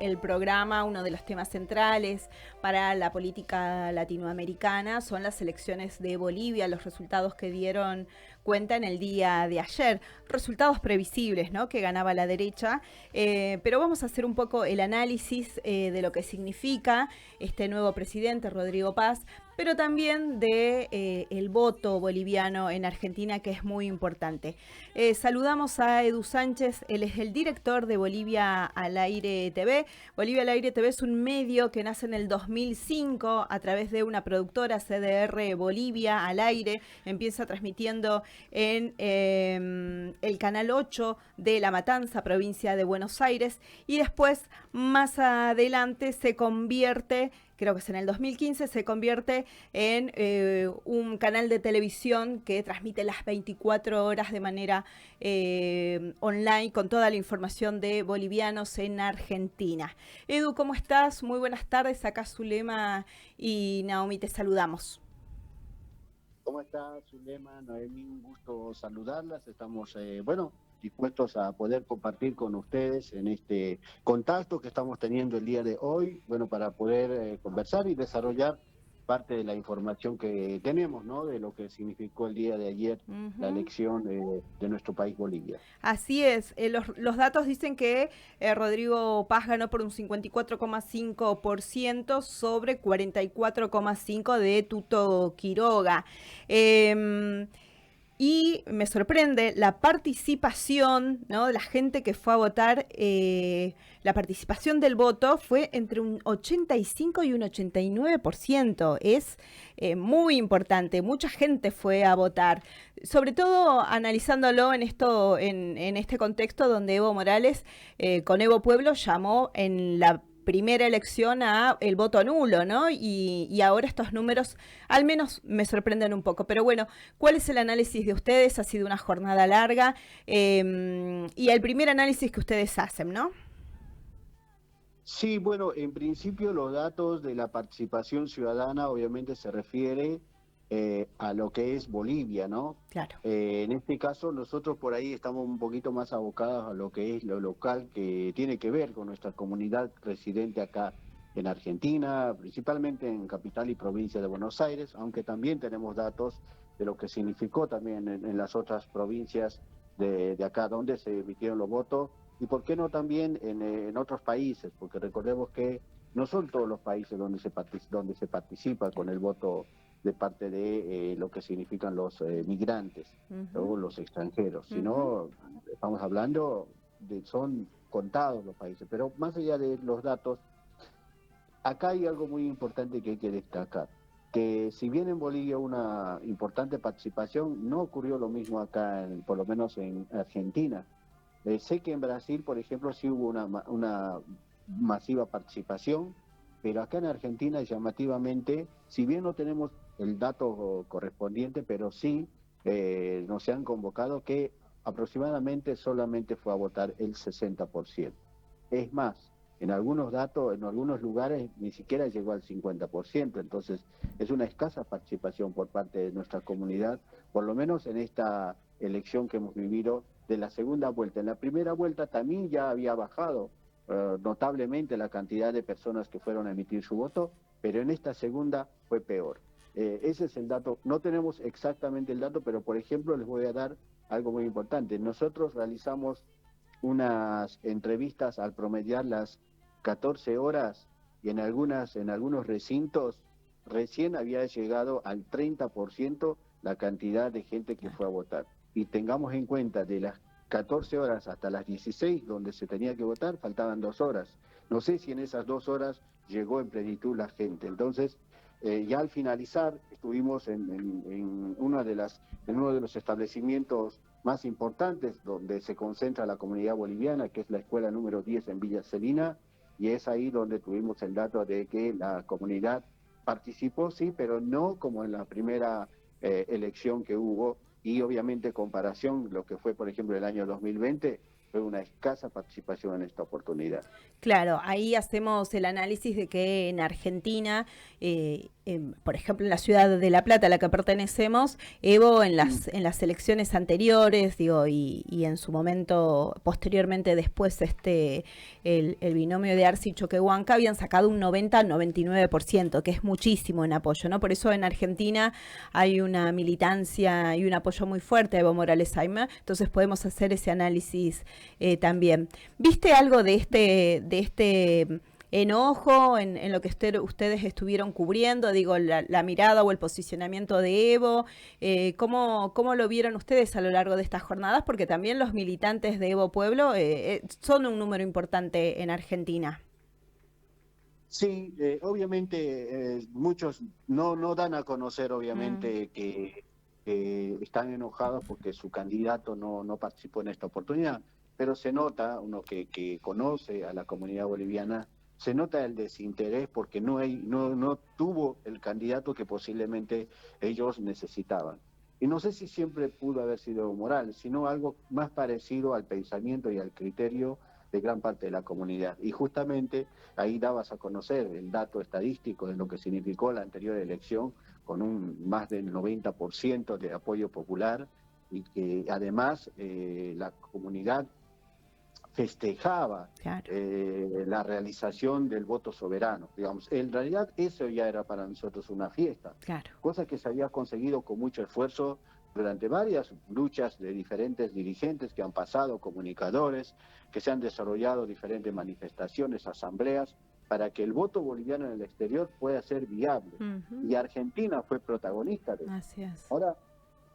el programa, uno de los temas centrales para la política latinoamericana son las elecciones de Bolivia, los resultados que dieron cuenta en el día de ayer. Resultados previsibles, ¿no? Que ganaba la derecha, pero vamos a hacer un poco el análisis de lo que significa este nuevo presidente, Rodrigo Paz, pero también de el voto boliviano en Argentina, que es muy importante. Saludamos a Edu Sánchez, él es el director de Bolivia al Aire TV. Bolivia al Aire TV es un medio que nace en el 2005 a través de una productora, CDR Bolivia al Aire. Empieza transmitiendo en el canal 8 de La Matanza, provincia de Buenos Aires, y después, más adelante, se convierte, creo que es en el 2015, se convierte en un canal de televisión que transmite las 24 horas de manera online con toda la información de bolivianos en Argentina. Edu, ¿cómo estás? Muy buenas tardes. Acá Zulema y Naomi, te saludamos. ¿Cómo está, Zulema? Noemí, un gusto saludarlas. Estamos, dispuestos a poder compartir con ustedes en este contacto que estamos teniendo el día de hoy, para poder conversar y desarrollar parte de la información que tenemos, ¿no? De lo que significó el día de ayer la elección de nuestro país, Bolivia. Así es, los datos dicen que Rodrigo Paz ganó por un 54,5% sobre 44,5% de Tuto Quiroga. Y me sorprende la participación, ¿no?, de la gente que fue a votar. La participación del voto fue entre un 85 y un 89%. Es muy importante. Mucha gente fue a votar. Sobre todo analizándolo en este contexto donde Evo Morales, con Evo Pueblo, llamó en la primera elección a el voto nulo, ¿no? Y ahora estos números al menos me sorprenden un poco. Pero bueno, ¿cuál es el análisis de ustedes? Ha sido una jornada larga y el primer análisis que ustedes hacen, ¿no? Sí, bueno, en principio los datos de la participación ciudadana obviamente se refiere a lo que es Bolivia, ¿no? Claro. En este caso nosotros por ahí estamos un poquito más abocados a lo que es lo local, que tiene que ver con nuestra comunidad residente acá en Argentina, principalmente en capital y provincia de Buenos Aires, aunque también tenemos datos de lo que significó también en las otras provincias de acá donde se emitieron los votos. Y por qué no también en otros países, porque recordemos que no son todos los países donde se participa con el voto de parte de lo que significan los migrantes o los extranjeros, sino estamos hablando son contados los países. Pero más allá de los datos, acá hay algo muy importante que hay que destacar, que si bien en Bolivia una importante participación, no ocurrió lo mismo acá, por lo menos en Argentina. Sé que en Brasil, por ejemplo, sí hubo una masiva participación, pero acá en Argentina, llamativamente, si bien no tenemos el dato correspondiente, pero sí nos han convocado que aproximadamente solamente fue a votar el 60%. Es más, en algunos datos, en algunos lugares, ni siquiera llegó al 50%, entonces es una escasa participación por parte de nuestra comunidad, por lo menos en esta elección que hemos vivido de la segunda vuelta. En la primera vuelta también ya había bajado notablemente la cantidad de personas que fueron a emitir su voto, pero en esta segunda fue peor. Ese es el dato. No tenemos exactamente el dato, pero por ejemplo les voy a dar algo muy importante. Nosotros realizamos unas entrevistas al promediar las 14 horas y en algunos recintos recién había llegado al 30% la cantidad de gente que fue a votar. Y tengamos en cuenta, de las 14 horas hasta las 16, donde se tenía que votar, faltaban 2 horas. No sé si en esas 2 horas llegó en plenitud la gente. Entonces, ya al finalizar, estuvimos en uno de los establecimientos más importantes donde se concentra la comunidad boliviana, que es la escuela número 10 en Villa Celina, y es ahí donde tuvimos el dato de que la comunidad participó, sí, pero no como en la primera elección que hubo, y obviamente comparación lo que fue, por ejemplo, el año 2020, fue una escasa participación en esta oportunidad. Claro, ahí hacemos el análisis de que en Argentina por ejemplo, en la ciudad de La Plata, a la que pertenecemos, Evo en las elecciones anteriores, digo, y en su momento, posteriormente después, el binomio de Arce y Choquehuanca habían sacado un 90-99%, que es muchísimo en apoyo, ¿no? Por eso en Argentina hay una militancia y un apoyo muy fuerte a Evo Morales Ayma, entonces podemos hacer ese análisis también. ¿Viste algo de este enojo en lo que ustedes estuvieron cubriendo, digo, la mirada o el posicionamiento de Evo? ¿Cómo lo vieron ustedes a lo largo de estas jornadas? Porque también los militantes de Evo Pueblo son un número importante en Argentina. Sí, obviamente muchos no dan a conocer, obviamente, que están enojados porque su candidato no participó en esta oportunidad, pero se nota, uno que conoce a la comunidad boliviana, se nota el desinterés porque no tuvo el candidato que posiblemente ellos necesitaban. Y no sé si siempre pudo haber sido Evo Morales, sino algo más parecido al pensamiento y al criterio de gran parte de la comunidad. Y justamente ahí dabas a conocer el dato estadístico de lo que significó la anterior elección, con un más del 90% de apoyo popular, y que además la comunidad festejaba Claro. la realización del voto soberano. Digamos, en realidad eso ya era para nosotros una fiesta, Claro. cosa que se había conseguido con mucho esfuerzo durante varias luchas de diferentes dirigentes que han pasado, comunicadores, que se han desarrollado diferentes manifestaciones, asambleas, para que el voto boliviano en el exterior pueda ser viable. Y Argentina fue protagonista de eso. Así es. Ahora,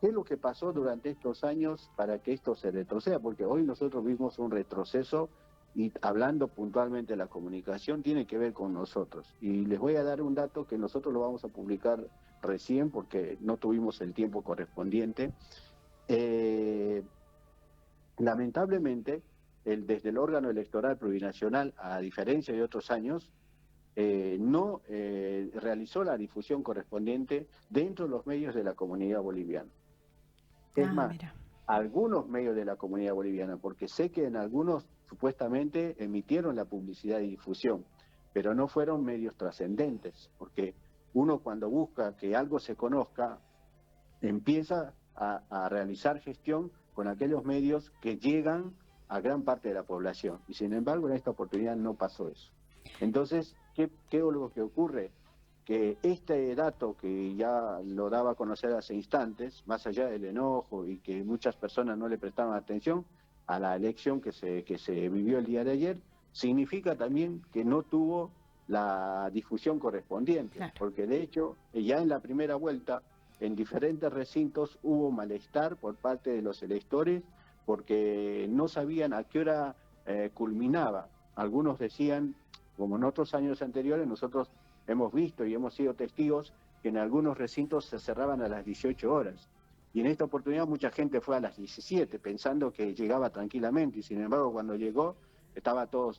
¿qué es lo que pasó durante estos años para que esto se retroceda? Porque hoy nosotros vimos un retroceso y hablando puntualmente de la comunicación tiene que ver con nosotros. Y les voy a dar un dato que nosotros lo vamos a publicar recién porque no tuvimos el tiempo correspondiente. Lamentablemente, desde el órgano electoral plurinacional, a diferencia de otros años, no realizó la difusión correspondiente dentro de los medios de la comunidad boliviana. Es más, mira. algunos medios de la comunidad boliviana, porque sé que en algunos supuestamente emitieron la publicidad y difusión, pero no fueron medios trascendentes, porque uno cuando busca que algo se conozca, empieza a realizar gestión con aquellos medios que llegan a gran parte de la población. Y sin embargo, en esta oportunidad no pasó eso. Entonces, ¿qué es lo que ocurre? Que este dato que ya lo daba a conocer hace instantes, más allá del enojo y que muchas personas no le prestaban atención a la elección que se vivió el día de ayer, significa también que no tuvo la difusión correspondiente, Claro. porque de hecho ya en la primera vuelta en diferentes recintos hubo malestar por parte de los electores porque no sabían a qué hora culminaba. Algunos decían, como en otros años anteriores, nosotros hemos visto y hemos sido testigos que en algunos recintos se cerraban a las 18 horas. Y en esta oportunidad mucha gente fue a las 17 pensando que llegaba tranquilamente y sin embargo cuando llegó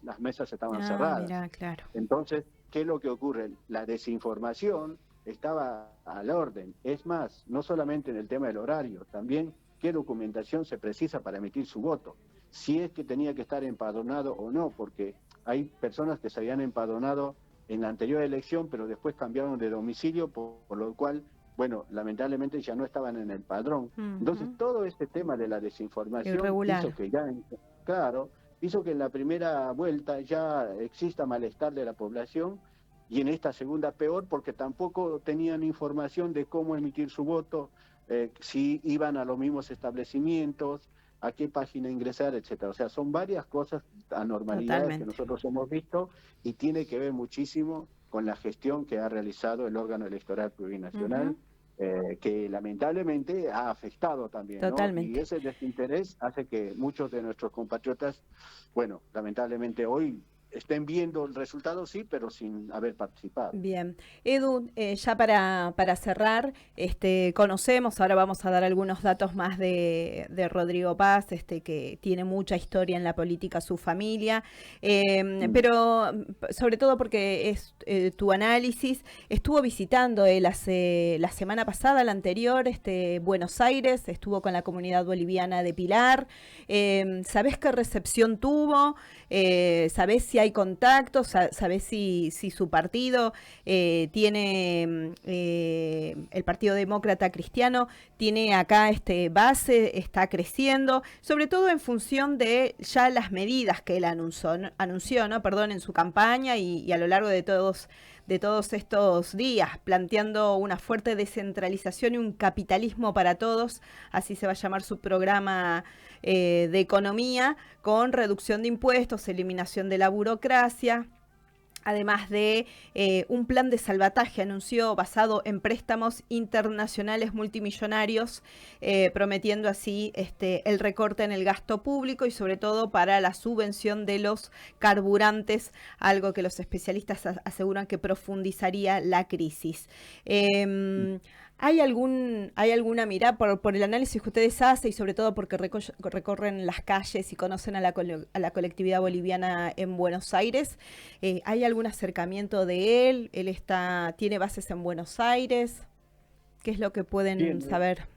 las mesas estaban cerradas. Mira, claro. Entonces, ¿qué es lo que ocurre? La desinformación estaba al orden. Es más, no solamente en el tema del horario, también qué documentación se precisa para emitir su voto. Si es que tenía que estar empadronado o no, porque hay personas que se habían empadronado en la anterior elección, pero después cambiaron de domicilio, por lo cual, bueno, lamentablemente ya no estaban en el padrón. Entonces, todo este tema de la desinformación irregular hizo que ya, claro, hizo que en la primera vuelta ya exista malestar de la población y en esta segunda peor porque tampoco tenían información de cómo emitir su voto, si iban a los mismos establecimientos, a qué página ingresar, etcétera. O sea, son varias cosas, anormalidades Totalmente. que nosotros hemos visto y tiene que ver muchísimo con la gestión que ha realizado el órgano electoral plurinacional, que lamentablemente ha afectado también, ¿no? Totalmente. Y ese desinterés hace que muchos de nuestros compatriotas, bueno, lamentablemente hoy estén viendo el resultado, sí, pero sin haber participado. Bien. Edu, ya para cerrar, conocemos, ahora vamos a dar algunos datos más de Rodrigo Paz, que tiene mucha historia en la política, su familia, pero sobre todo porque es tu análisis, estuvo visitando él la semana pasada, la anterior, Buenos Aires, estuvo con la comunidad boliviana de Pilar. ¿Sabés qué recepción tuvo? ¿Sabés si hay contactos? ¿Sabés si su partido tiene, el Partido Demócrata Cristiano, tiene acá base, está creciendo, sobre todo en función de ya las medidas que él anunció, ¿no? Perdón, en su campaña y a lo largo de todos estos días, planteando una fuerte descentralización y un capitalismo para todos, así se va a llamar su programa de economía, con reducción de impuestos, eliminación de la burocracia. Además de un plan de salvataje, anunció, basado en préstamos internacionales multimillonarios, prometiendo así el recorte en el gasto público y sobre todo para la subvención de los carburantes, algo que los especialistas aseguran que profundizaría la crisis. ¿Hay alguna mirada por el análisis que ustedes hacen y sobre todo porque recorren las calles y conocen a la colectividad boliviana en Buenos Aires? ¿Hay algún acercamiento de él? ¿Él tiene bases en Buenos Aires? ¿Qué es lo que pueden Bien, saber?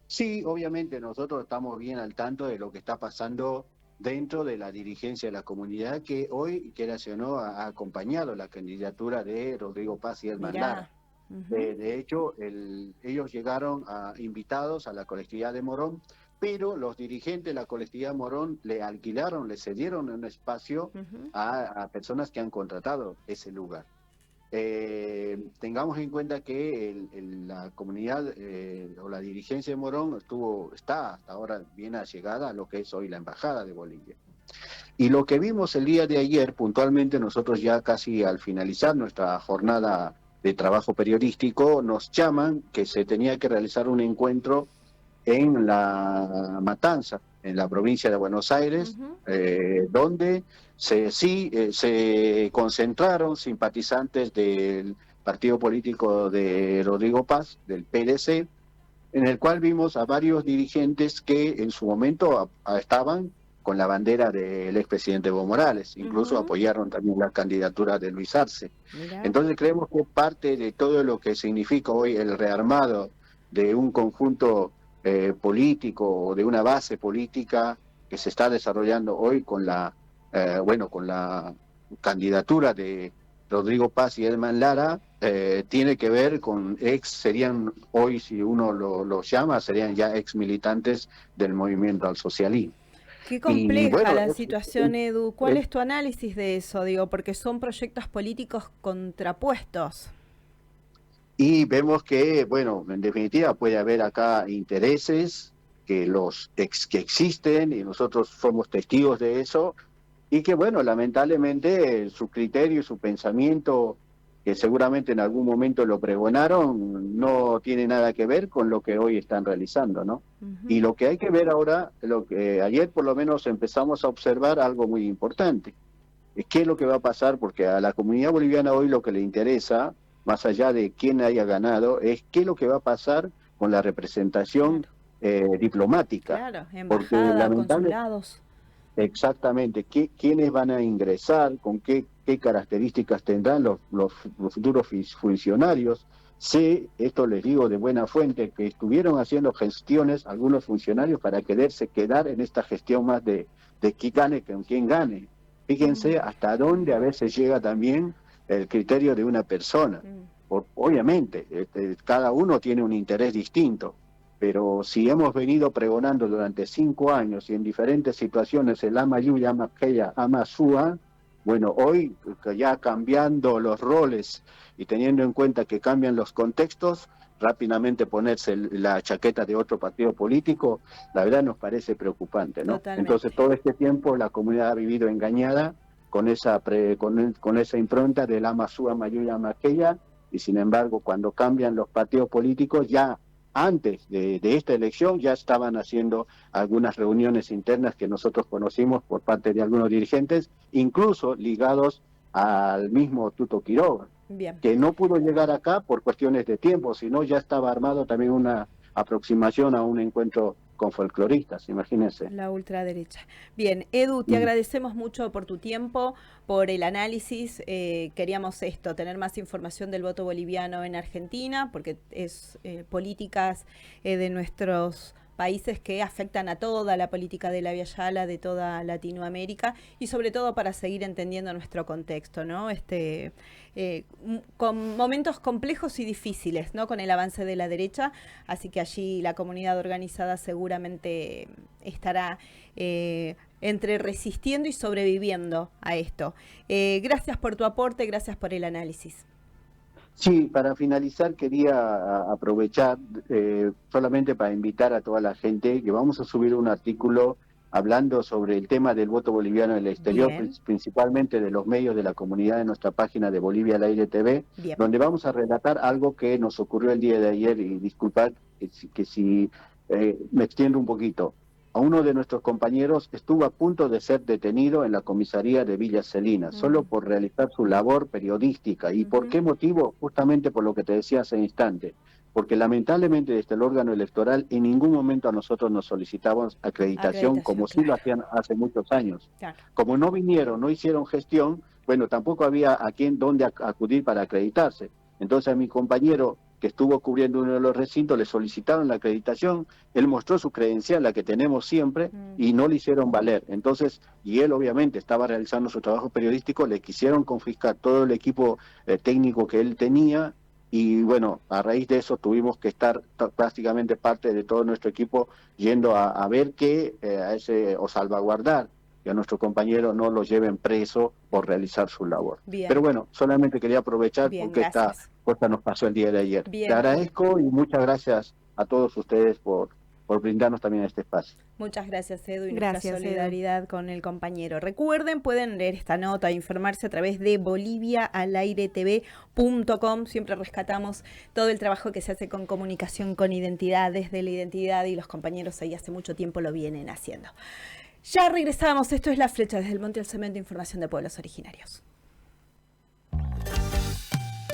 sí, obviamente nosotros estamos bien al tanto de lo que está pasando dentro de la dirigencia de la comunidad que hoy, quieras o no, ha acompañado la candidatura de Rodrigo Paz y Edman Lara. Mirá. Uh-huh. De hecho, ellos llegaron invitados a la colectividad de Morón, pero los dirigentes de la colectividad Morón le alquilaron, le cedieron un espacio Uh-huh. a personas que han contratado ese lugar. Tengamos en cuenta que la comunidad o la dirigencia de Morón está hasta ahora bien allegada a lo que es hoy la Embajada de Bolivia. Y lo que vimos el día de ayer, puntualmente nosotros ya casi al finalizar nuestra jornada de trabajo periodístico, nos llaman que se tenía que realizar un encuentro en La Matanza, en la provincia de Buenos Aires, Uh-huh. donde se concentraron simpatizantes del partido político de Rodrigo Paz, del PDC, en el cual vimos a varios dirigentes que en su momento estaban con la bandera del expresidente Evo Morales, incluso Uh-huh. apoyaron también la candidatura de Luis Arce. Mirá. Entonces creemos que parte de todo lo que significa hoy el rearmado de un conjunto político o de una base política que se está desarrollando hoy con con la candidatura de Rodrigo Paz y Edman Lara, tiene que ver con serían hoy, si uno los llama, serían ya ex militantes del movimiento al socialismo. Qué Y compleja bueno, la situación, Edu. ¿Cuál es, es tu análisis de eso? Digo, porque son proyectos políticos contrapuestos. y vemos que, bueno, en definitiva puede haber acá intereses que existen y nosotros somos testigos de eso, y que, bueno, lamentablemente su criterio y su pensamiento, que seguramente en algún momento lo pregonaron, no tiene nada que ver con lo que hoy están realizando, ¿no? Y Uh-huh. lo que hay que ver ahora, lo que ayer por lo menos empezamos a observar algo muy importante, es qué es lo que va a pasar, porque a la comunidad boliviana hoy lo que le interesa, más allá de quién haya ganado, es qué es lo que va a pasar con la representación Claro, diplomática, claro. porque Embajada, lamentablemente. consulados. Exactamente, quiénes van a ingresar, con qué características tendrán los futuros funcionarios. Sé, esto les digo de buena fuente, que estuvieron haciendo gestiones algunos funcionarios para quedar en esta gestión más de quién gane con quién gane. Fíjense Mm, hasta dónde a veces llega también el criterio de una persona. mm. Obviamente, cada uno tiene un interés distinto, pero si hemos venido pregonando durante 5 años y en diferentes situaciones el ama Yuya, ama aquella, ama Sua, bueno, hoy ya cambiando los roles y teniendo en cuenta que cambian los contextos, rápidamente ponerse la chaqueta de otro partido político, la verdad nos parece preocupante, ¿no? Entonces Totalmente. todo este tiempo la comunidad ha vivido engañada con con esa impronta del ama Sua, ama Yuya, ama aquella, y sin embargo cuando cambian los partidos políticos ya antes de esta elección ya estaban haciendo algunas reuniones internas que nosotros conocimos por parte de algunos dirigentes, incluso ligados al mismo Tuto Quiroga, Bien. que no pudo llegar acá por cuestiones de tiempo, sino ya estaba armado también una aproximación a un encuentro con folcloristas, imagínense. La ultraderecha. Bien, Edu, te Mm. agradecemos mucho por tu tiempo, por el análisis. Queríamos tener más información del voto boliviano en Argentina, porque es políticas de nuestros países que afectan a toda la política de la Via Yala, de toda Latinoamérica, y sobre todo para seguir entendiendo nuestro contexto, ¿no? Con momentos complejos y difíciles, ¿no? Con el avance de la derecha, así que allí la comunidad organizada seguramente estará entre resistiendo y sobreviviendo a esto. Gracias por tu aporte, gracias por el análisis. Sí, para finalizar quería aprovechar solamente para invitar a toda la gente que vamos a subir un artículo hablando sobre el tema del voto boliviano en el exterior, Bien, principalmente de los medios de la comunidad de nuestra página de Bolivia al Aire TV, bien. donde vamos a relatar algo que nos ocurrió el día de ayer, y disculpad que si me extiendo un poquito. A uno de nuestros compañeros estuvo a punto de ser detenido en la comisaría de Villa Celina, solo por realizar su labor periodística. ¿Y por qué motivo? Justamente por lo que te decía hace instante. Porque lamentablemente desde el órgano electoral en ningún momento a nosotros nos solicitamos acreditación como Acreditación, sí lo claro. hacían hace muchos años. Claro. Como no vinieron, no hicieron gestión, bueno, tampoco había a quién dónde acudir para acreditarse. Entonces a mi compañero que estuvo cubriendo uno de los recintos le solicitaron la acreditación, él mostró su credencial, la que tenemos siempre, y no le hicieron valer. Entonces, y él obviamente estaba realizando su trabajo periodístico, le quisieron confiscar todo el equipo técnico que él tenía, y bueno, a raíz de eso tuvimos que estar prácticamente parte de todo nuestro equipo yendo a ver qué, o salvaguardar que a nuestro compañero no lo lleven preso por realizar su labor. Pero Bien, bueno, solamente quería aprovechar bien, porque esta gracias. cosa nos pasó el día de ayer. Te Bien, agradezco y muchas gracias a todos ustedes por brindarnos también este espacio. muchas gracias, Edu, y nuestra Gracias, Edu. solidaridad con el compañero. Recuerden, pueden leer esta nota e informarse a través de boliviaalaire.tv.com. Siempre rescatamos todo el trabajo que se hace con comunicación, con identidad, desde la identidad, y los compañeros ahí hace mucho tiempo lo vienen haciendo. Ya regresamos, esto es La Flecha, desde el Monte al Cemento, información de pueblos originarios.